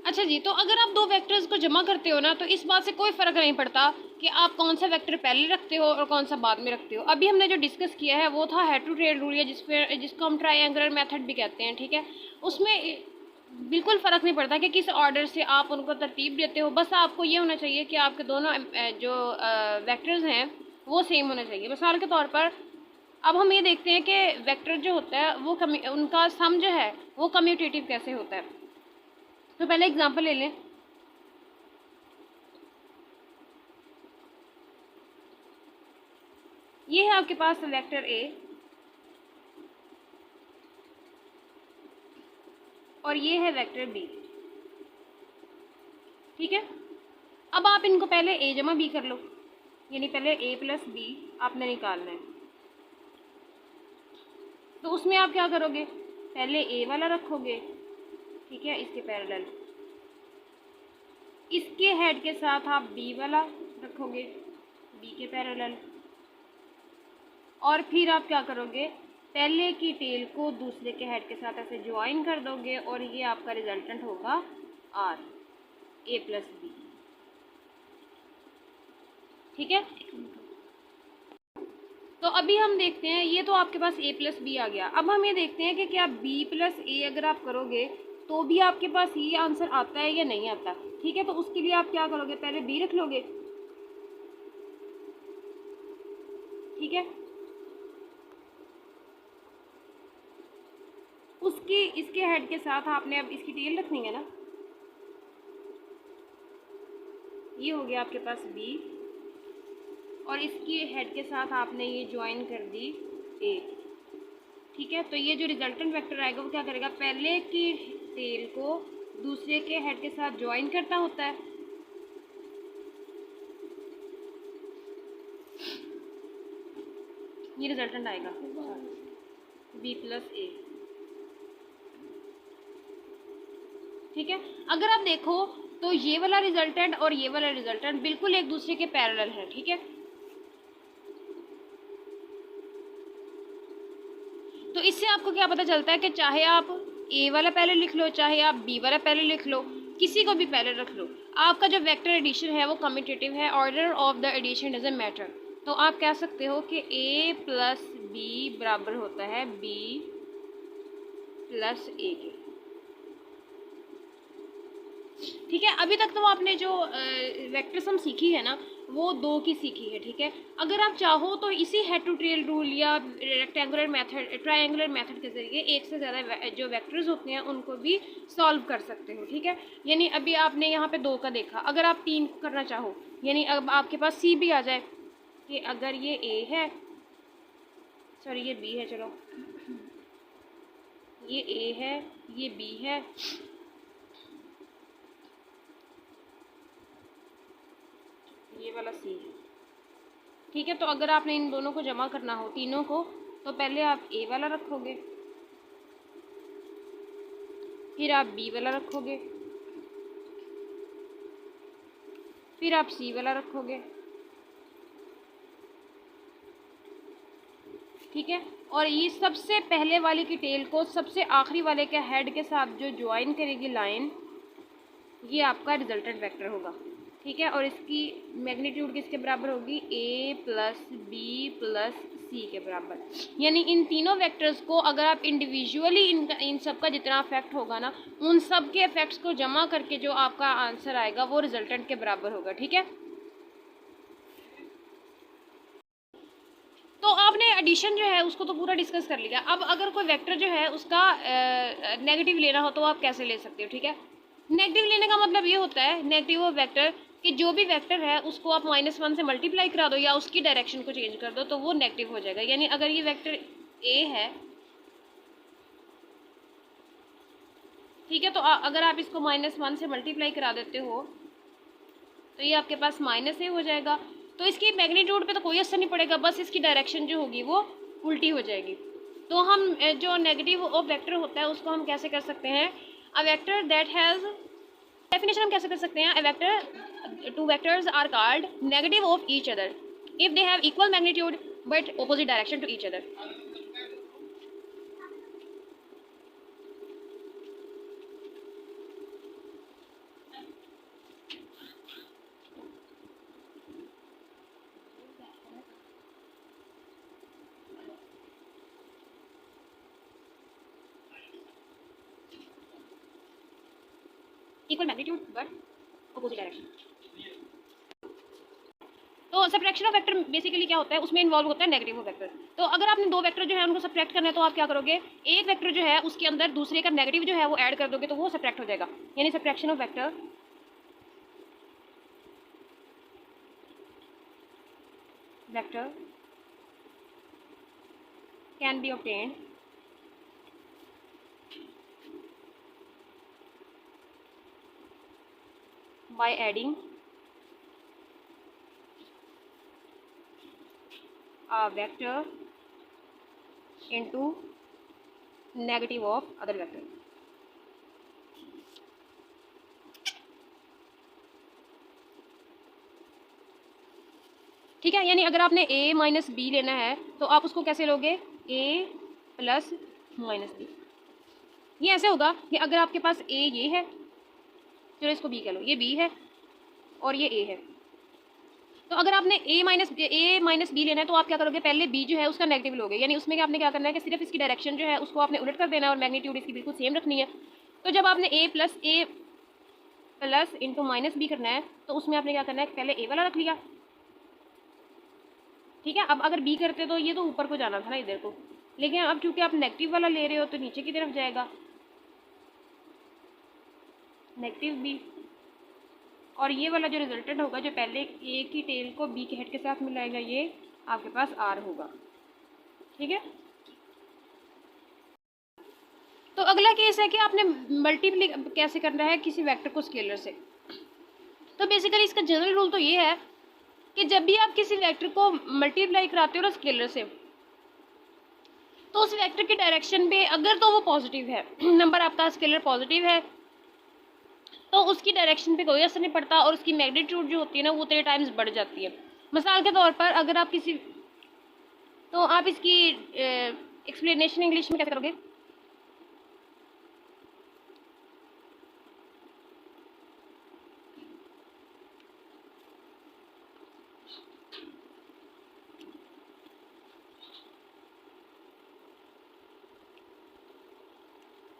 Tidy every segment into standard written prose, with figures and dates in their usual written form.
अच्छा जी, तो अगर आप दो वेक्टर्स को जमा करते हो ना, तो इस बात से कोई फ़र्क नहीं पड़ता कि आप कौन सा वेक्टर पहले रखते हो और कौन सा बाद में रखते हो। अभी हमने जो डिस्कस किया है वो था हेड टू टेल रूल, या जिसको हम ट्रायंगुलर मेथड भी कहते हैं, ठीक है। उसमें बिल्कुल फ़र्क नहीं पड़ता कि किस ऑर्डर से आप उनको तरतीब देते हो, बस आपको ये होना चाहिए कि आपके दोनों जो वेक्टर्स हैं वो सेम होना चाहिए। मिसाल के तौर पर अब हम ये देखते हैं कि वेक्टर जो होता है वो उनका सम जो है वो कम्यूटेटिव कैसे होता है। तो पहले एग्जांपल ले लें। ये है आपके पास वेक्टर ए और ये है वेक्टर बी, ठीक है। अब आप इनको पहले ए जमा बी कर लो, यानी पहले ए प्लस बी आपने निकालना है। तो उसमें आप क्या करोगे, पहले ए वाला रखोगे, ठीक है, इसके पैरेलल। इसके हेड के साथ आप बी वाला रखोगे, बी के पैरेलल। और फिर आप क्या करोगे, पहले की टेल को दूसरे के हेड के साथ ऐसे ज्वाइन कर दोगे और ये आपका रिजल्टेंट होगा आर, ए प्लस बी, ठीक है। तो अभी हम देखते हैं, ये तो आपके पास ए प्लस बी आ गया। अब हम ये देखते हैं कि क्या बी प्लस ए अगर आप करोगे तो भी आपके पास ये आंसर आता है या नहीं आता, ठीक है। तो उसके लिए आप क्या करोगे, पहले बी रख लोगे, ठीक है। उसकी इसके हेड के साथ आपने अब इसकी टेल रखनी है ना, ये हो गया आपके पास बी, और इसके हेड के साथ आपने ये ज्वाइन कर दी ए, ठीक है। तो ये जो रिजल्टेंट वेक्टर आएगा वो क्या करेगा, पहले की टेल को दूसरे के हेड के साथ ज्वाइन करता होता है, ये रिजल्टेंट आएगा बी प्लस ए, ठीक है। अगर आप देखो तो ये वाला रिजल्टेंट और ये वाला रिजल्टेंट बिल्कुल एक दूसरे के पैरेलल है, ठीक है। तो इससे आपको क्या पता चलता है कि चाहे आप ए वाला पहले लिख लो, चाहे आप बी वाला पहले लिख लो, किसी को भी पहले रख लो, आपका जो वेक्टर एडिशन है वो कम्यूटेटिव है, order of the addition doesn't matter. तो आप कह सकते हो कि ए प्लस बी बराबर होता है बी प्लस ए के, ठीक है। अभी तक तो आपने जो वेक्टर सम सीखी है ना वो दो की सीखी है, ठीक है। अगर आप चाहो तो इसी हेड टू टेल रूल या रेक्टेंगुलर मेथड, ट्रायंगुलर मेथड के जरिए एक से ज़्यादा जो वेक्टर्स होते हैं उनको भी सॉल्व कर सकते हो, ठीक है। यानी अभी आपने यहाँ पे दो का देखा, अगर आप तीन करना चाहो, यानी अब आपके पास सी भी आ जाए कि अगर ये ए है, सॉरी ये बी है, चलो ये ए है, ये बी है, ये वाला सी है, ठीक है। तो अगर आपने इन दोनों को जमा करना हो तीनों को, तो पहले आप ए वाला रखोगे, फिर आप बी वाला रखोगे, फिर आप सी वाला रखोगे, ठीक है। और ये सबसे पहले वाले की टेल को सबसे आखिरी वाले के हेड के साथ जो ज्वाइन करेगी लाइन, ये आपका रिजल्टेंट वेक्टर होगा, ठीक है। और इसकी मैग्नीट्यूड किसके बराबर होगी, ए प्लस बी प्लस सी के बराबर। यानी इन तीनों वेक्टर्स को अगर आप इंडिविजुअली इन सब का जितना इफेक्ट होगा ना, उन सब के इफेक्ट्स को जमा करके जो आपका आंसर आएगा वो रिजल्टेंट के बराबर होगा, ठीक है। तो आपने एडिशन जो है उसको तो पूरा डिस्कस कर लिया। अब अगर कोई वेक्टर जो है उसका नेगेटिव लेना हो तो आप कैसे ले सकते हो, ठीक है। नेगेटिव लेने का मतलब ये होता है, नेगेटिव ऑफ वेक्टर, कि जो भी वेक्टर है उसको आप -1 से मल्टीप्लाई करा दो या उसकी डायरेक्शन को चेंज कर दो तो वो नेगेटिव हो जाएगा। यानी अगर ये वेक्टर ए है, ठीक है, तो अगर आप इसको -1 से मल्टीप्लाई करा देते हो तो ये आपके पास -a हो जाएगा। तो इसकी मैग्नीट्यूड पे तो कोई असर नहीं पड़ेगा, बस इसकी डायरेक्शन जो होगी वो उल्टी हो जाएगी। तो हम जो नेगेटिव ऑफ वेक्टर होता है उसको हम कैसे कर सकते हैं, a vector that has, definition हम कैसे कर सकते हैं, a vector, two vectors are called negative of each other if they have equal magnitude but opposite direction to each other. Equal magnitude but opposite direction. तो subtraction of vector basically क्या होता है, उसमें इन्वॉल्व होता है negative of vector. तो अगर आपने दो वेक्टर जो है उनको सब्ट्रैक्ट करना है तो आप क्या करोगे, एक वेक्टर जो है उसके अंदर दूसरे का नेगेटिव जो है वो ऐड कर दोगे तो वो सब्ट्रैक्ट हो जाएगा, यानी subtraction of vector can be obtained by adding a vector into negative of other vector। ठीक है, यानी अगर आपने a माइनस बी लेना है तो आप उसको कैसे लोगे, a प्लस माइनस बी। ये ऐसे होगा कि अगर आपके पास a ये है, चलो इसको b कह लो, ये b है और ये a है, तो अगर आपने a माइनस बी लेना है तो आप क्या करोगे, पहले b जो है उसका नेगेटिव लोगे, यानी उसमें आपने क्या करना है कि सिर्फ इसकी डायरेक्शन जो है उसको आपने उलट कर देना है और मैग्नीट्यूड इसकी बिल्कुल सेम रखनी है। तो जब आपने a plus into minus B करना है तो उसमें आपने क्या करना है, पहले a वाला रख लिया, ठीक है। अब अगर b करते तो ये तो ऊपर को जाना था ना इधर को, लेकिन अब चूंकि आप नेगेटिव वाला ले रहे हो तो नीचे की तरफ जाएगा नेगेटिव b, और ये वाला जो रिजल्टेंट होगा जो पहले a की टेल को b के हेड के साथ मिलाएगा ये आपके पास r होगा, ठीक है। तो अगला केस है कि आपने मल्टीप्लाई कैसे करना है किसी वेक्टर को स्केलर से। तो बेसिकली इसका जनरल रूल तो ये है कि जब भी आप किसी वेक्टर को मल्टीप्लाई कराते हो ना स्केलर से, तो उस वेक्टर की डायरेक्शन पे अगर तो वो पॉजिटिव है, नंबर आपका स्केलर पॉजिटिव है, तो उसकी डायरेक्शन पे कोई असर नहीं पड़ता और उसकी मैग्नीट्यूड जो होती है ना वो 3 टाइम्स बढ़ जाती है। मिसाल के तौर पर अगर आप किसी, तो आप इसकी एक्सप्लेनेशन इंग्लिश में कैसे करोगे,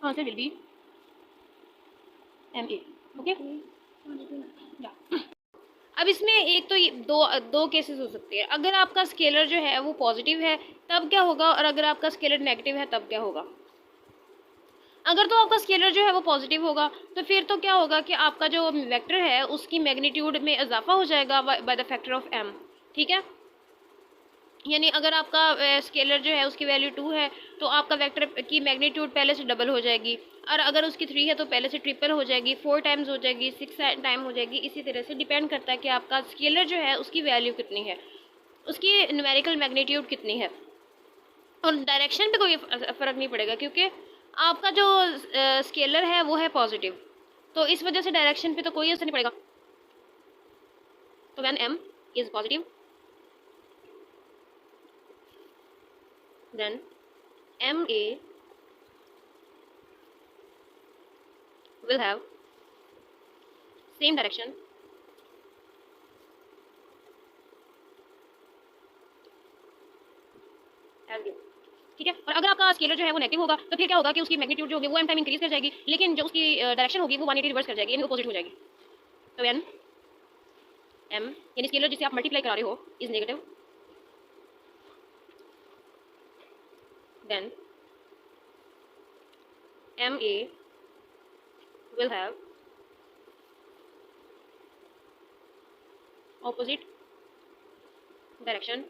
answer will be M A, okay. अब इसमें एक तो दो केसेस हो सकते हैं, अगर आपका स्केलर जो है वो पॉजिटिव है तब क्या होगा, और अगर आपका स्केलर नेगेटिव है तब क्या होगा। अगर तो आपका स्केलर जो है वो पॉजिटिव होगा तो फिर तो क्या होगा कि आपका जो वेक्टर है उसकी मैग्नीट्यूड में इजाफा हो जाएगा by the factor of m, ठीक है। यानी अगर आपका स्केलर जो है उसकी वैल्यू 2 है तो आपका वेक्टर की मैग्नीट्यूड पहले से डबल हो जाएगी, और अगर उसकी 3 है तो पहले से ट्रिपल हो जाएगी, 4 टाइम्स हो जाएगी, 6 टाइम हो जाएगी। इसी तरह से डिपेंड करता है कि आपका स्केलर जो है उसकी वैल्यू कितनी है, उसकी न्यूमेरिकल मैग्नीट्यूड कितनी है, और डायरेक्शन पे कोई फ़र्क नहीं पड़ेगा क्योंकि आपका जो स्केलर है वो है पॉजिटिव, तो इस वजह से डायरेक्शन पे तो कोई असर नहीं पड़ेगा। तो when m is positive then ma will have same direction as u, ठीक है। और अगर आपका स्केलर जो है वो नेगेटिव होगा तो फिर क्या होगा कि उसकी मैग्नीट्यूड जो होगी वो m टाइम इंक्रीज कर जाएगी, लेकिन जो उसकी डायरेक्शन होगी वो 180 रिवर्स कर जाएगी, यानी अपोजिट हो जाएगी। तो व्हेन m यानी स्केलर जिसे आप मल्टीप्लाई करा रहे हो is negative, then ma will have opposite direction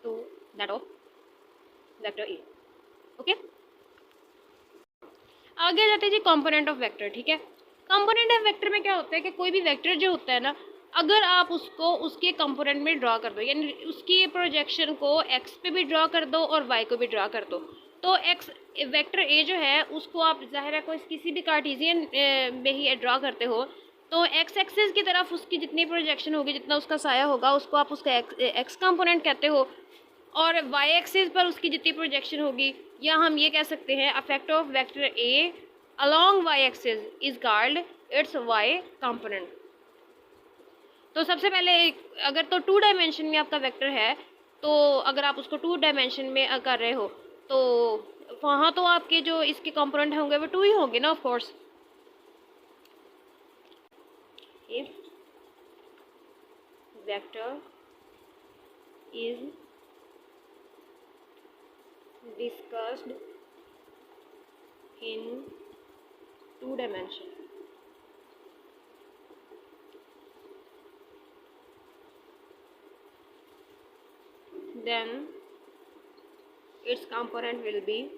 to that of vector a, okay. आगे जाते हैं जी कंपोनेंट ऑफ वेक्टर, ठीक है। कंपोनेंट ऑफ वेक्टर में क्या होता है कि कोई भी वेक्टर जो होता है ना, अगर आप उसको उसके कंपोनेंट में ड्रा कर दो, यानी उसकी प्रोजेक्शन को एक्स पे भी ड्रा कर दो और वाई को भी ड्रा कर दो, तो एक्स वेक्टर ए जो है उसको आप ज़ाहिर है कोई किसी भी कार्टेशियन में ही ड्रा करते हो, तो एक्स एक्सिस की तरफ उसकी जितनी प्रोजेक्शन होगी, जितना उसका साया होगा, उसको आप उसका एक्स कंपोनेंट कहते हो, और वाई एक्सिस पर उसकी जितनी प्रोजेक्शन होगी, या हम ये कह सकते हैं affect of vector A along Y axis is called its Y component. तो सबसे पहले अगर तो 2 डायमेंशन में आपका वेक्टर है, तो अगर आप उसको 2 डायमेंशन में कर रहे हो तो वहाँ तो आपके जो इसके कंपोनेंट होंगे वो 2 ही होंगे ना, of course. If vector is discussed in 2 dimension, then its component will be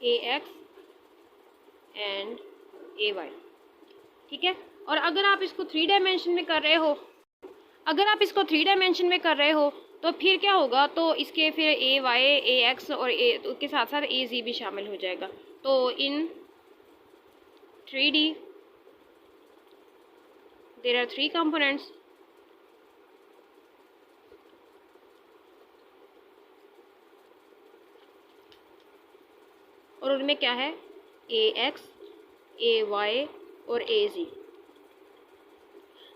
ax and ay। ठीक है। और अगर आप इसको 3 डायमेंशन में कर रहे हो, तो फिर क्या होगा, तो इसके फिर ए वाई ए एक्स और ए के साथ साथ ए जी भी शामिल हो जाएगा। तो इन 3D देयर आर 3 कंपोनेंट्स, और उनमें क्या है, ए एक्स, ए वाई और ए जी।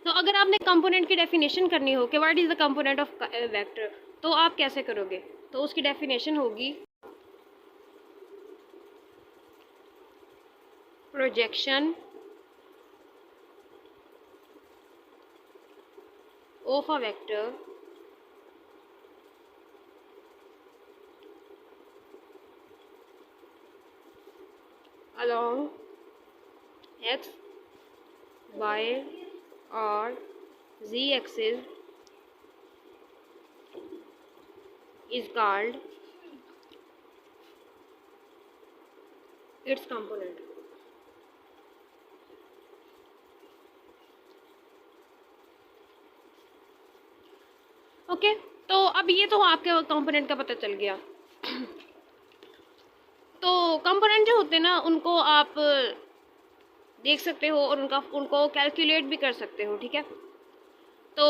तो अगर आपने कंपोनेंट की डेफिनेशन करनी हो कि what is the component of vector, तो आप कैसे करोगे, तो उसकी डेफिनेशन होगी projection of a vector along x, y और z axis is called its component। Okay, तो अब ये तो आपके कंपोनेंट का पता चल गया। तो कंपोनेंट जो होते हैं ना, उनको आप देख सकते हो और उनको कैलकुलेट भी कर सकते हो। ठीक है। तो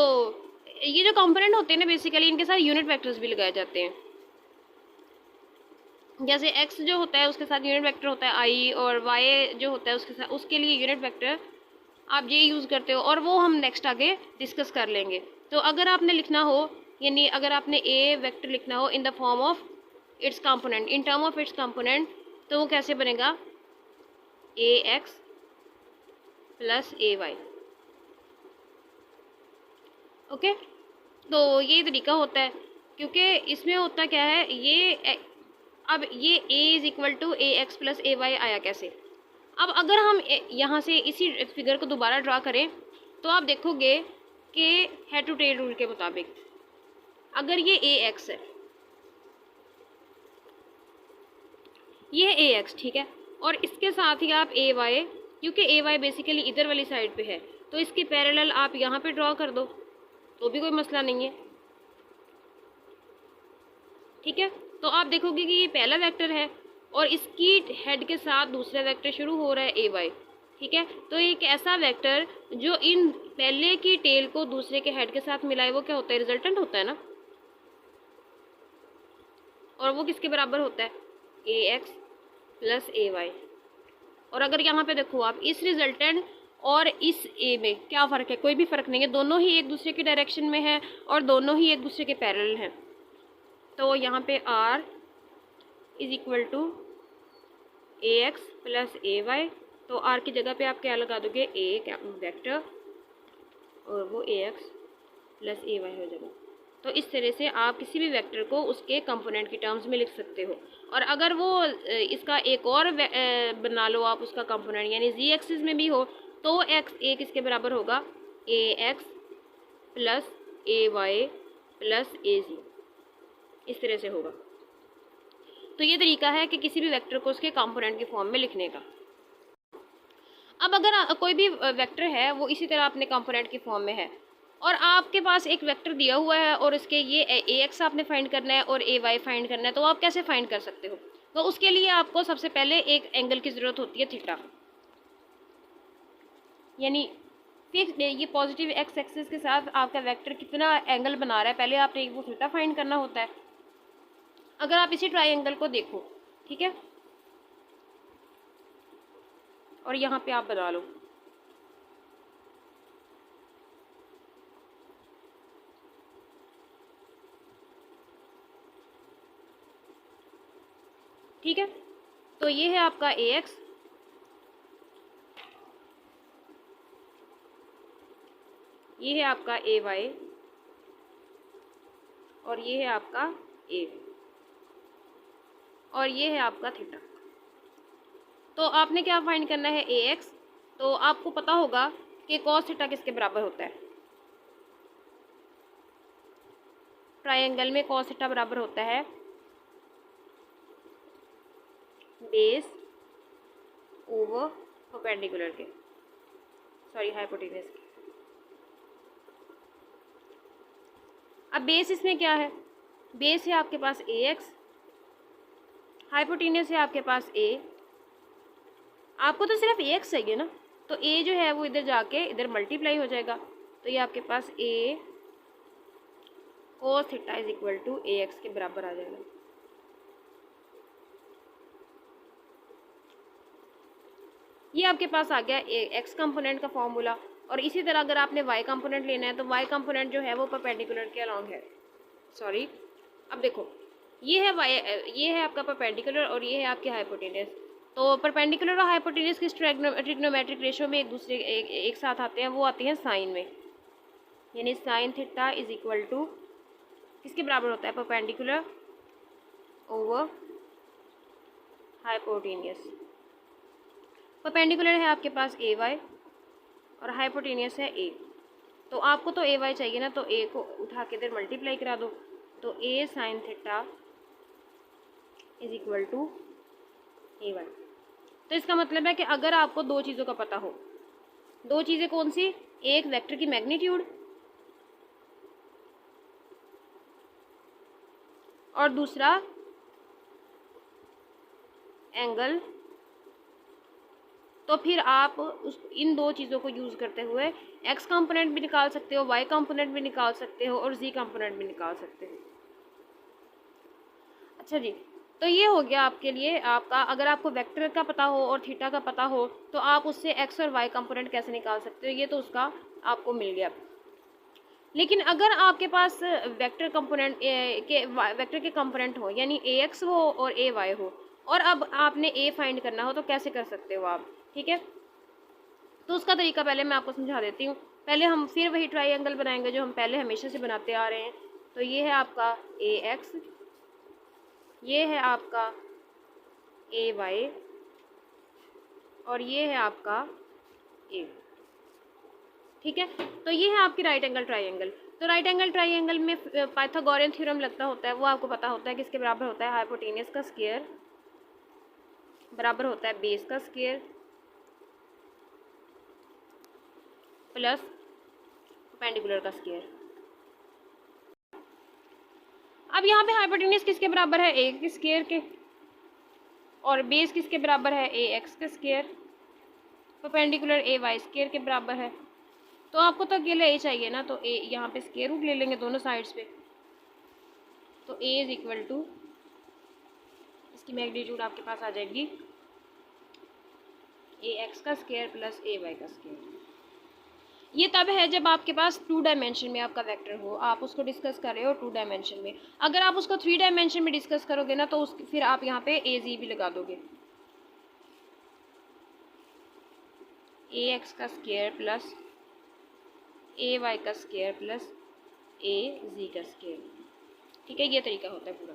ये जो कंपोनेंट होते हैं ना, बेसिकली इनके साथ यूनिट वेक्टर्स भी लगाए जाते हैं। जैसे x जो होता है उसके साथ यूनिट वेक्टर होता है i, और y जो होता है उसके लिए यूनिट वेक्टर आप ये यूज़ करते हो, और वो हम नेक्स्ट आगे डिस्कस कर लेंगे। तो अगर आपने लिखना हो, यानी अगर आपने a वेक्टर लिखना हो in the form of its component, in term of its component, तो वो कैसे बनेगा, ax प्लस ay। ओके, तो ये तरीका होता है, क्योंकि इसमें होता क्या है, अब ये a is equal to A X plus A Y आया कैसे। अब अगर हम यहाँ से इसी फिगर को दोबारा ड्रा करें, तो आप देखोगे कि हेड टू टेल रूल के मुताबिक अगर ये ए एक्स है, ये है ए एक्स, ठीक है, और इसके साथ ही आप ए वाई, क्योंकि ए वाई बेसिकली इधर वाली साइड पे है, तो इसके पैरेलल आप यहाँ पे ड्रॉ कर दो, तो भी कोई मसला नहीं है। ठीक है। तो आप देखोगे कि ये पहला वेक्टर है और इसकी हेड के साथ दूसरा वेक्टर शुरू हो रहा है ए वाई। ठीक है। तो एक ऐसा वेक्टर जो इन पहले की टेल को दूसरे के हेड के साथ मिलाए, वो क्या होता है, रिजल्टेंट होता है ना। और वो किसके बराबर होता है, A X plus A Y. और अगर यहाँ पे देखो आप, इस रिजल्टेंट और इस ए में क्या फ़र्क है, कोई भी फ़र्क नहीं है, दोनों ही एक दूसरे की डायरेक्शन में है और दोनों ही एक दूसरे के पैरेलल हैं। तो यहाँ पे r is equal to A X plus A Y, तो r की जगह पे आप क्या लगा दोगे, ए वेक्टर, और वो ए एक्स प्लस ए वाई हो जाएगा। तो इस तरह से आप किसी भी वेक्टर को उसके कंपोनेंट की टर्म्स में लिख सकते हो। और अगर वो इसका एक और बना लो आप उसका कंपोनेंट, यानी जी एक्सिस में भी हो, तो एक्स ए किसके बराबर होगा, ए X plus A Y plus ए जी, इस तरह से होगा। तो ये तरीका है कि किसी भी वेक्टर को उसके कंपोनेंट की फॉर्म में लिखने का। अब अगर कोई भी वेक्टर है वो इसी तरह अपने कंपोनेंट की फॉर्म में है, और आपके पास एक वेक्टर दिया हुआ है और इसके ये ए एक्स आपने फाइंड करना है और ए वाई फाइंड करना है, तो आप कैसे फाइंड कर सकते हो। तो उसके लिए आपको सबसे पहले एक एंगल की ज़रूरत होती है, थीटा, यानी फिक्स ये पॉजिटिव एक्स एक्सिस के साथ आपका वेक्टर कितना एंगल बना रहा है, पहले आपने वो थीटा फाइंड करना होता है। अगर आप इसी ट्राइंगल को देखो, ठीक है, और यहाँ पे आप बना लो, ठीक है, तो ये है आपका ए एक्स, ये है आपका ए वाई, और ये है आपका ए, और ये है आपका थीटा। तो आपने क्या फाइंड करना है, ए एक्स। तो आपको पता होगा कि कॉस थीटा किसके बराबर होता है, ट्रायंगल में कॉस थीटा बराबर होता है बेस ओवर परपेंडिकुलर के, सॉरी हाइपोटेन्यूज के। अब बेस इसमें क्या है, बेस है आपके पास ए एक्स, हाइपोटेन्यूज है आपके पास ए, आपको तो सिर्फ ए एक्स चाहिए ना, तो ए जो है वो इधर जाके इधर मल्टीप्लाई हो जाएगा, तो ये आपके पास a cos theta is equal to A x के बराबर आ जाएगा। ये आपके पास आ गया एक्स कंपोनेंट का फॉर्मूला। और इसी तरह अगर आपने वाई कंपोनेंट लेना है तो वाई कंपोनेंट जो है वो परपेंडिकुलर के अलॉन्ग है, सॉरी। अब देखो ये है वाई, ये है आपका परपेंडिकुलर और ये है आपकी हाइपोटेन्यूज। तो परपेंडिकुलर और हाइपोटेन्यूज किस ट्रिग्नोमेट्रिक रेशियो में एक दूसरे एक साथ आते हैं, वो आती हैं साइन में, यानी sine theta is equal to किसके बराबर होता है, परपेंडिकुलर ओवर हाइपोटेन्यूज। परपेंडिकुलर है आपके पास ए वाई और हाइपोटेन्यूज है ए, तो आपको तो ए वाई चाहिए ना, तो ए को उठा के इधर मल्टीप्लाई करा दो, तो a sine theta is equal to a Y. तो इसका मतलब है कि अगर आपको दो चीज़ों का पता हो, दो चीज़ें कौन सी, एक वेक्टर की मैग्नीट्यूड और दूसरा एंगल, तो फिर आप इन दो चीज़ों को यूज़ करते हुए एक्स कंपोनेंट भी निकाल सकते हो, वाई कंपोनेंट भी निकाल सकते हो और जी कंपोनेंट भी निकाल सकते हो। अच्छा जी, तो ये हो गया आपके लिए आपका, अगर आपको वेक्टर का पता हो और थीटा का पता हो तो आप उससे एक्स और वाई कंपोनेंट कैसे निकाल सकते हो, ये तो उसका आपको मिल गया। लेकिन अगर आपके पास वेक्टर कंपोनेंट वेक्टर के कंपोनेंट हो, यानी ए एक्स हो और ए वाई हो, और अब आपने ए फाइंड करना हो, तो कैसे कर सकते हो आप, ठीक है। तो उसका तरीका पहले मैं आपको समझा देती हूँ। पहले हम फिर वही ट्रायंगल बनाएंगे जो हम पहले हमेशा से बनाते आ रहे हैं। तो ये है आपका ए एक्स, ये है आपका ए वाई और ये है आपका ए, ठीक है। तो ये है आपकी राइट एंगल ट्रायंगल। तो राइट एंगल ट्रायंगल में पाइथागोरियन थ्योरम लगता होता है, वो आपको पता होता है किसके बराबर होता है, हाइपोटेन्यूज का स्क्वायर बराबर होता है बेस का स्क्वायर प्लस परपेंडिकुलर का स्क्वायर। अब यहाँ पे हाइपोटेन्यूज किसके बराबर है, ए के स्क्वायर के, और बेस किसके बराबर है, ए एक्स के square, perpendicular A Y square के बराबर है। तो आपको तो अकेला ए चाहिए ना, तो ए यहाँ पे स्क्वायर रूट ले लेंगे दोनों साइड्स पे, तो ए इज इक्वल टू, इसकी मैग्नीट्यूड आपके पास आ जाएगी ए एक्स का स्क्वायर प्लस ए वाई का स्क्वायर। ये तब है जब आपके पास 2 डायमेंशन में आपका वेक्टर हो, आप उसको डिस्कस कर रहे हो 2 डायमेंशन में। अगर आप उसको 3 डायमेंशन में डिस्कस करोगे ना, तो उस फिर आप यहाँ पे ए जी भी लगा दोगे, ए एक्स का स्क्वायर प्लस ए वाई का स्क्वायर प्लस ए जी का स्क्वायर, ठीक है। ये तरीका होता है पूरा।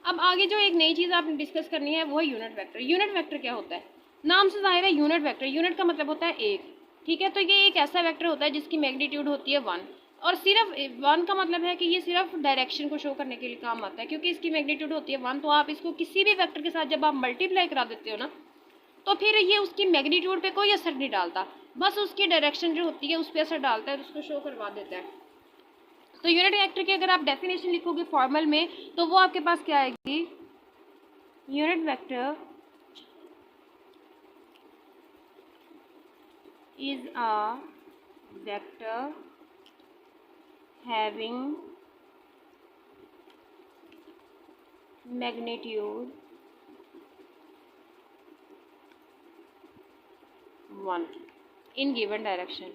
अब आगे जो एक नई चीज़ आपने डिस्कस करनी है वो है यूनिट वेक्टर। यूनिट वेक्टर क्या होता है, नाम से जाहिर है यूनिट वेक्टर, यूनिट का मतलब होता है एक, ठीक है। तो ये एक ऐसा वेक्टर होता है जिसकी मैग्नीट्यूड होती है 1, और सिर्फ 1 का मतलब है कि ये सिर्फ डायरेक्शन को शो करने के लिए काम आता है, क्योंकि इसकी मैग्नीट्यूड होती है 1। तो आप इसको किसी भी वेक्टर के साथ जब आप मल्टीप्लाई करा देते हो ना, तो फिर ये उसकी मैग्नीट्यूड पे कोई असर नहीं डालता, बस उसकी डायरेक्शन जो होती है उस पर असर डालता है, उसको शो करवा देता है। तो यूनिट वेक्टर की अगर आप डेफिनेशन लिखोगे फॉर्मल में, तो वो आपके पास क्या आएगी, unit vector is a vector having magnitude 1 in given direction.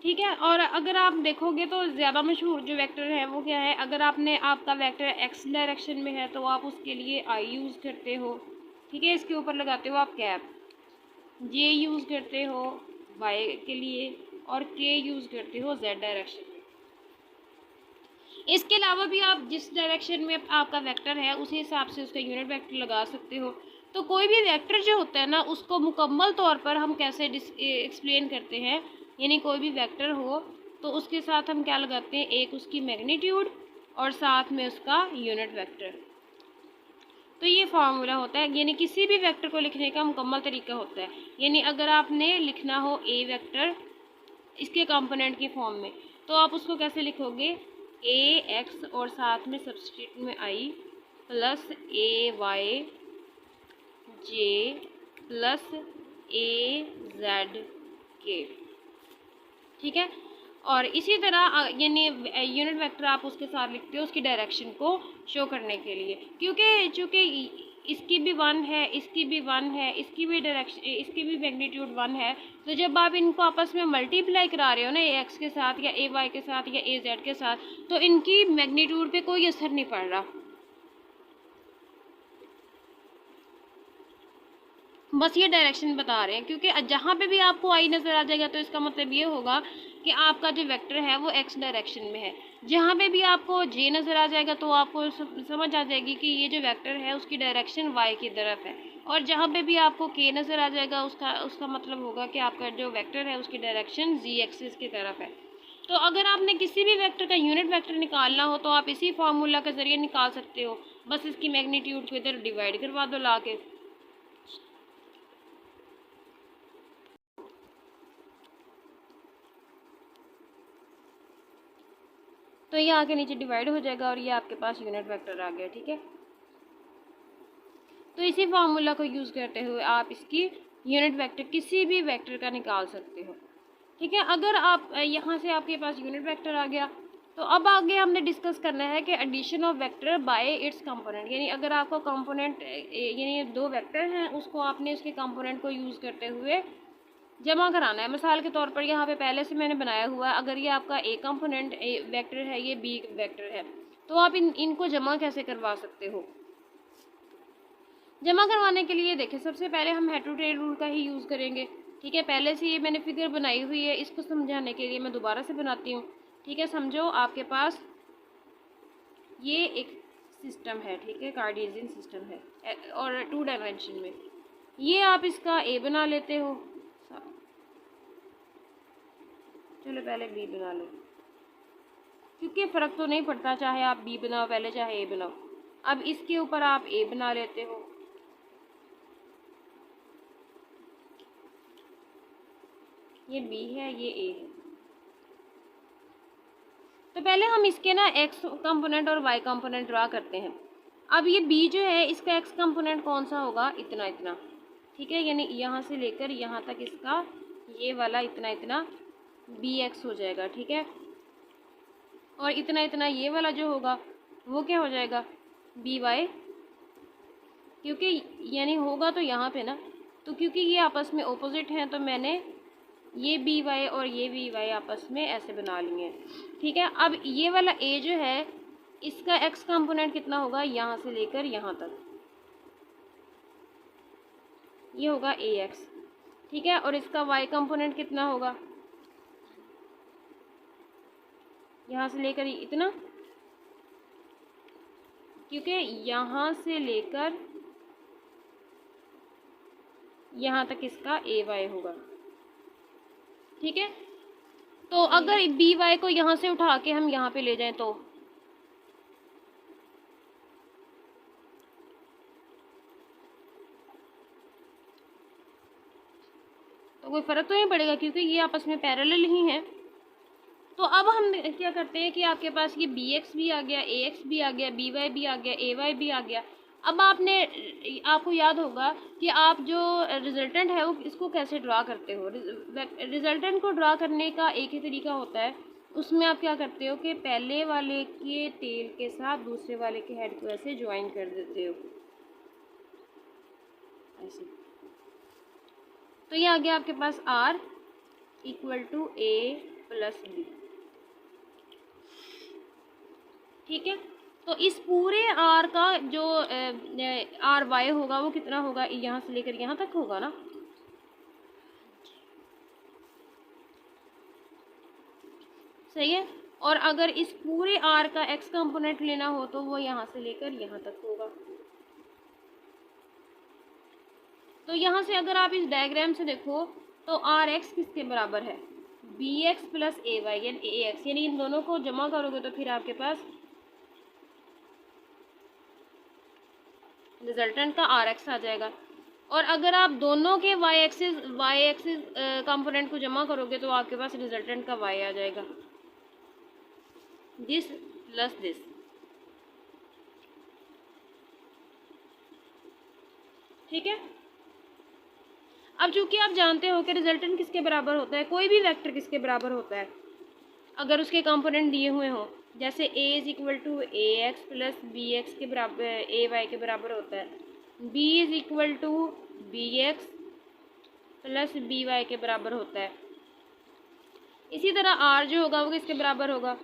ठीक है। और अगर आप देखोगे तो ज़्यादा मशहूर जो वेक्टर है वो क्या है, अगर आपने आपका वेक्टर एक्स डायरेक्शन में है तो आप उसके लिए आई यूज़ करते हो, ठीक है, इसके ऊपर लगाते हो आप कैप, जे यूज़ करते हो वाई के लिए, और के यूज़ करते हो जेड डायरेक्शन में। इसके अलावा भी आप जिस डायरेक्शन में आपका वेक्टर है उसी हिसाब से उसका यूनिट वेक्टर लगा सकते हो। तो कोई भी वेक्टर जो होता है ना उसको मुकम्मल तौर पर हम कैसे एक्सप्लेन करते हैं, यानी कोई भी वेक्टर हो तो उसके साथ हम क्या लगाते हैं, एक उसकी मैग्नीट्यूड और साथ में उसका यूनिट वेक्टर। तो ये फार्मूला होता है, यानी किसी भी वेक्टर को लिखने का मुकम्मल तरीका होता है। यानी अगर आपने लिखना हो ए वेक्टर इसके कंपोनेंट की फॉर्म में, तो आप उसको कैसे लिखोगे, ए एक्स और साथ में सब्स्टिट्यूट में आई plus A Y J plus A Z के, ठीक है। और इसी तरह यानी यूनिट वेक्टर आप उसके साथ लिखते हो उसकी डायरेक्शन को शो करने के लिए, क्योंकि चूँकि इसकी भी वन है, इसकी भी वन है, इसकी भी डायरेक्शन, इसकी भी मैग्नीट्यूड वन है, तो जब आप इनको आपस में मल्टीप्लाई करा रहे हो ना, ए एक्स के साथ या ए वाई के साथ या ए जेड के साथ, तो इनकी मैग्नीट्यूड पे कोई असर नहीं पड़ रहा, बस ये डायरेक्शन बता रहे हैं। क्योंकि जहाँ पे भी आपको आई नज़र आ जाएगा तो इसका मतलब ये होगा कि आपका जो वेक्टर है वो एक्स डायरेक्शन में है। जहाँ पे भी आपको जे नज़र आ जाएगा तो आपको समझ आ जाएगी कि ये जो वेक्टर है उसकी डायरेक्शन वाई की तरफ है। और जहाँ पे भी आपको के नज़र आ जाएगा उसका मतलब होगा कि आपका जो वेक्टर है उसकी डायरेक्शन जी एक्सिस की तरफ है। तो अगर आपने किसी भी वेक्टर का यूनिट वेक्टर निकालना हो तो आप इसी फार्मूला के ज़रिए निकाल सकते हो, बस इसकी मैग्नीट्यूड को इधर डिवाइड करवा दो ला के। तो ये आगे नीचे डिवाइड हो जाएगा और ये आपके पास यूनिट वेक्टर आ गया, ठीक है। तो इसी फार्मूला को यूज़ करते हुए आप इसकी यूनिट वेक्टर किसी भी वेक्टर का निकाल सकते हो, ठीक है। अगर आप यहाँ से आपके पास यूनिट वेक्टर आ गया तो अब आगे हमने डिस्कस करना है कि addition of vector by its component, यानी अगर आपको कंपोनेंट यानी दो वेक्टर हैं उसको आपने उसके कंपोनेंट को यूज़ करते हुए जमा कराना है। मिसाल के तौर पर यहाँ पे पहले से मैंने बनाया हुआ है, अगर ये आपका ए कंपोनेंट वेक्टर है, ये बी वेक्टर है, तो आप इनको जमा कैसे करवा सकते हो। जमा करवाने के लिए देखिए सबसे पहले हम हेड टू टेल रूल का ही यूज़ करेंगे, ठीक है। पहले से ये मैंने फिगर बनाई हुई है, इसको समझाने के लिए मैं दोबारा से बनाती हूँ, ठीक है। समझो आपके पास ये एक सिस्टम है, ठीक है, कार्टेशियन सिस्टम है और 2 डायमेंशन में। ये आप इसका ए बना लेते हो, चलो पहले बी बना लो, क्योंकि फ़र्क तो नहीं पड़ता चाहे आप बी बनाओ पहले चाहे ए बनाओ। अब इसके ऊपर आप ए बना लेते हो, ये बी है ये ए है। तो पहले हम इसके ना एक्स कंपोनेंट और वाई कंपोनेंट ड्रा करते हैं। अब ये बी जो है इसका एक्स कंपोनेंट कौन सा होगा, इतना इतना, ठीक है, यानी यहाँ से लेकर यहाँ तक इसका ये वाला इतना इतना बी एक्स हो जाएगा, ठीक है। और इतना इतना ये वाला जो होगा वो क्या हो जाएगा, बी वाई, क्योंकि यानी होगा तो यहाँ पे ना, तो क्योंकि ये आपस में ऑपोजिट हैं तो मैंने ये बी वाई और ये बी वाई आपस में ऐसे बना लिए हैं, ठीक है। अब ये वाला ए जो है इसका एक्स कंपोनेंट कितना होगा, यहाँ से लेकर यहाँ तक ये होगा ए एक्स, ठीक है। और इसका वाई कंपोनेंट कितना होगा, यहाँ से लेकर इतना, क्योंकि यहाँ से लेकर यहाँ तक इसका ए वाई होगा, ठीक है। तो अगर बी वाई को यहाँ से उठा के हम यहाँ पे ले जाएं तो कोई फ़र्क तो नहीं पड़ेगा क्योंकि ये आपस में पैरेलल ही हैं। तो अब हम क्या करते हैं कि आपके पास ये बी एक्स भी आ गया, ए एक्स भी आ गया, बी वाई भी आ गया, ए वाई भी आ गया। अब आपको याद होगा कि आप जो रिजल्टेंट है वो इसको कैसे ड्रा करते हो। रिजल्टेंट को ड्रा करने का एक ही तरीका होता है, उसमें आप क्या करते हो कि पहले वाले के टेल के साथ दूसरे वाले के हेड को ऐसे ज्वाइन कर देते हो, ऐसे। तो ये आ गया आपके पास r equal to a plus b. ठीक है, तो इस पूरे आर का जो आर वाई होगा वो कितना होगा, यहाँ से लेकर यहाँ तक होगा ना। सही है, और अगर इस पूरे आर का एक्स कंपोनेंट लेना हो तो वो यहाँ से लेकर यहाँ तक होगा। तो यहाँ से अगर आप इस डायग्राम से देखो तो आर एक्स किसके बराबर है, B X plus A Y यानी ए एक्स, यानी इन दोनों को जमा करोगे तो फिर आपके पास रिजल्टेंट का आर एक्स आ जाएगा। और अगर आप दोनों के वाई एक्सिस कंपोनेंट को जमा करोगे तो आपके पास रिजल्टेंट का वाई आ जाएगा, दिस प्लस दिस। ठीक है, अब चूंकि आप जानते हो कि रिजल्टेंट किसके बराबर होता है, कोई भी वेक्टर किसके बराबर होता है अगर उसके कंपोनेंट दिए हुए हों, जैसे a is equal to A X plus B X के बराबर, ए वाई के बराबर होता है, b is equal to B X plus B Y के बराबर होता है। इसी तरह r जो होगा वो किसके बराबर होगा,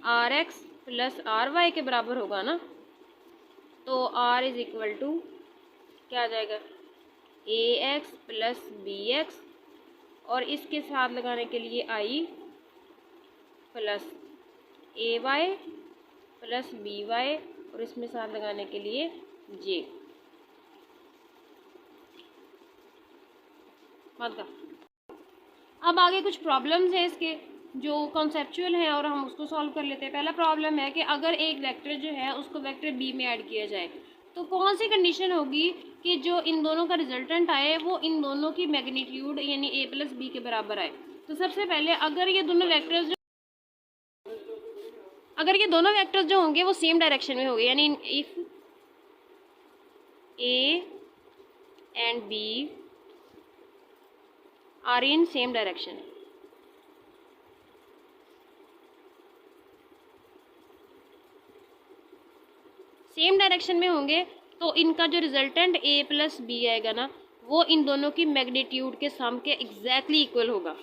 R X plus R Y के बराबर होगा ना। तो r इज इक्वल टू क्या आ जाएगा, A X plus B X, और इसके साथ लगाने के लिए i plus A Y plus B Y, और इसमें साथ लगाने के लिए j। अब आगे कुछ प्रॉब्लम्स हैं इसके जो कॉन्सेप्चुअल हैं और हम उसको सॉल्व कर लेते हैं। पहला प्रॉब्लम है कि अगर एक वेक्टर जो है उसको वेक्टर बी में ऐड किया जाए तो कौन सी कंडीशन होगी कि जो इन दोनों का रिजल्टेंट आए वो इन दोनों की मैग्नीट्यूड यानी ए प्लस बी के बराबर आए। तो सबसे पहले अगर ये दोनों वेक्टर्स जो होंगे वो सेम डायरेक्शन में होंगे, यानी if A and B are in same direction, same direction में होंगे तो इनका जो रिजल्टेंट ए प्लस बी आएगा ना वो इन दोनों की मैग्नीट्यूड के सम के एग्जैक्टली इक्वल होगा।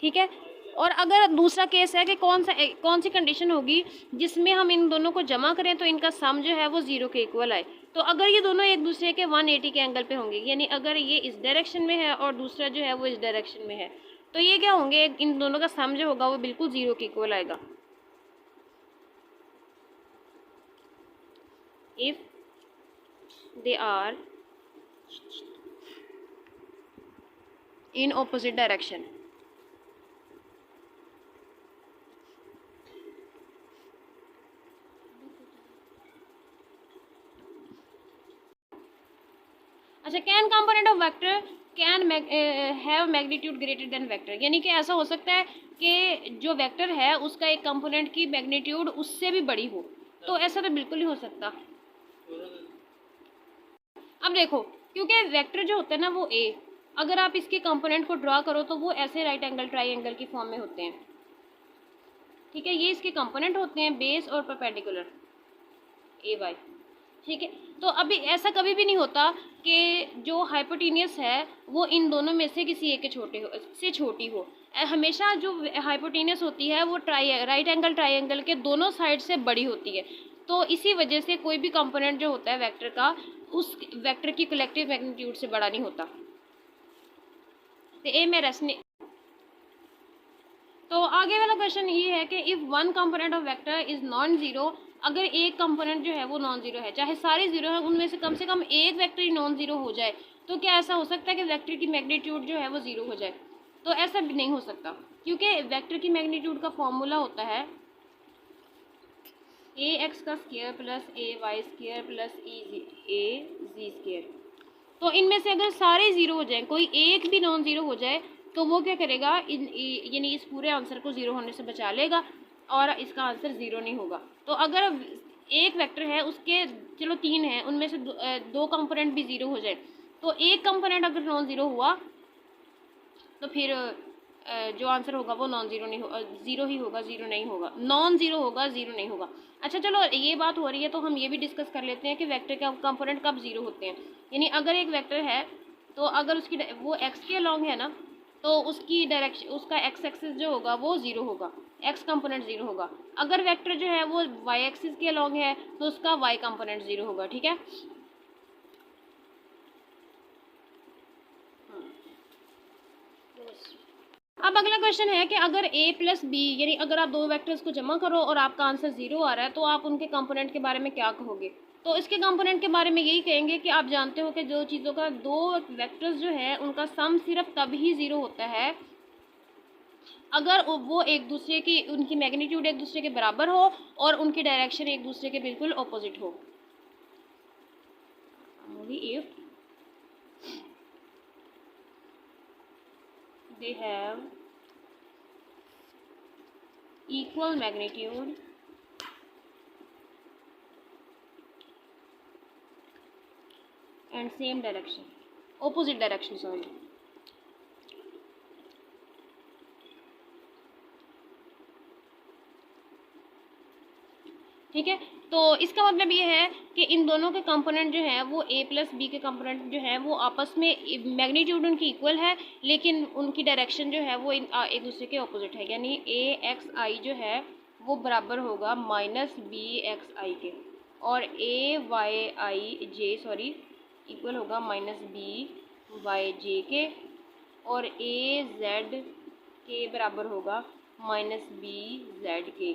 ठीक है, और अगर दूसरा केस है कि कौन सी कंडीशन होगी जिसमें हम इन दोनों को जमा करें तो इनका सम जो है वो 0 के इक्वल आए। तो अगर ये दोनों एक दूसरे के 180 के एंगल पे होंगे, यानी अगर ये इस डायरेक्शन में है और दूसरा जो है वो इस डायरेक्शन में है, तो ये क्या होंगे, इन दोनों का सम जो होगा वो बिल्कुल 0 के इक्वल आएगा। If they are in opposite direction. अच्छा, can component of vector can have magnitude greater than vector, यानी कि ऐसा हो सकता है कि जो वेक्टर है उसका एक कंपोनेंट की मैग्नीट्यूड उससे भी बड़ी हो, तो ऐसा तो बिल्कुल नहीं हो सकता। अब देखो, क्योंकि वेक्टर जो होता है ना वो ए, अगर आप इसके कंपोनेंट को ड्रॉ करो तो वो ऐसे राइट एंगल ट्राइंगल की फॉर्म में होते हैं। ठीक है, ये इसके कंपोनेंट होते हैं बेस और परपेंडिकुलर ए वाई। ठीक है, तो अभी ऐसा कभी भी नहीं होता कि जो हाइपोटेनियस है वो इन दोनों में से किसी एक के छोटी हो। हमेशा जो हाइपोटेनियस होती है वो राइट एंगल ट्राइंगल के दोनों साइड से बड़ी होती है। तो इसी वजह से कोई भी कंपोनेंट जो होता है वेक्टर का उस वेक्टर की कलेक्टिव मैग्नीट्यूड से बड़ा नहीं होता। तो ए में रसने तो आगे वाला क्वेश्चन ये है कि if one component of vector is non zero, अगर एक कंपोनेंट जो है वो नॉन जीरो है, चाहे सारे जीरो हैं उनमें से कम एक वेक्टर ही नॉन जीरो हो जाए, तो क्या ऐसा हो सकता है कि वेक्टर की मैग्नीट्यूड जो है वो जीरो हो जाए? तो ऐसा भी नहीं हो सकता, क्योंकि वेक्टर की मैग्नीट्यूड का फॉर्मूला होता है ए एक्स का square plus A Y square plus A ji square. तो इनमें से अगर सारे ज़ीरो हो जाएं, कोई एक भी नॉन ज़ीरो हो जाए, तो वो क्या करेगा, यानी इस पूरे आंसर को ज़ीरो होने से बचा लेगा और इसका आंसर ज़ीरो नहीं होगा। तो अगर एक वेक्टर है उसके चलो 3 हैं, उनमें से दो कंपोनेंट भी ज़ीरो हो जाए, तो एक कंपोनेंट अगर नॉन ज़ीरो हुआ तो फिर जो आंसर होगा वो नॉन ज़ीरो नहीं होगा, ज़ीरो ही होगा, ज़ीरो नहीं होगा। नॉन ज़ीरो होगा, ज़ीरो नहीं होगा। अच्छा चलो, ये बात हो रही है तो हम ये भी डिस्कस कर लेते हैं कि वेक्टर के कंपोनेंट कब ज़ीरो होते हैं। यानी अगर एक वेक्टर है तो अगर उसकी वो एक्स के अलॉन्ग है ना, तो उसकी डायरेक्शन, उसका एक्स एक्सिस जो होगा वो ज़ीरो होगा, एक्स कंपोनेंट ज़ीरो होगा। अगर वेक्टर जो है वो वाई एक्सिस के अलॉन्ग है तो उसका वाई कंपोनेंट ज़ीरो होगा। ठीक है, अब अगला क्वेश्चन है कि अगर a प्लस बी, यानी अगर आप दो वेक्टर्स को जमा करो और आपका आंसर ज़ीरो आ रहा है, तो आप उनके कंपोनेंट के बारे में क्या कहोगे? तो इसके कंपोनेंट के बारे में यही कहेंगे कि आप जानते हो कि जो चीज़ों का, दो वेक्टर्स जो है उनका सम सिर्फ तब ही ज़ीरो होता है अगर वो एक दूसरे की, उनकी मैग्नीट्यूड एक दूसरे के बराबर हो और उनकी डायरेक्शन एक दूसरे के बिल्कुल ऑपोजिट हो। If they have equal magnitude and same direction, opposite direction, sorry। ठीक है, तो इसका मतलब ये है कि इन दोनों के कंपोनेंट जो हैं वो a प्लस बी के कंपोनेंट जो हैं वो आपस में मैग्नीट्यूड उनकी इक्वल है, लेकिन उनकी डायरेक्शन जो है वो एक दूसरे के ऑपोजिट है। यानी a एक्स आई जो है वो बराबर होगा माइनस बी एक्स आई के, और a Y I J sorry equal होगा माइनस बी वाई जे के, और a जेड के बराबर होगा माइनस बी जेड के।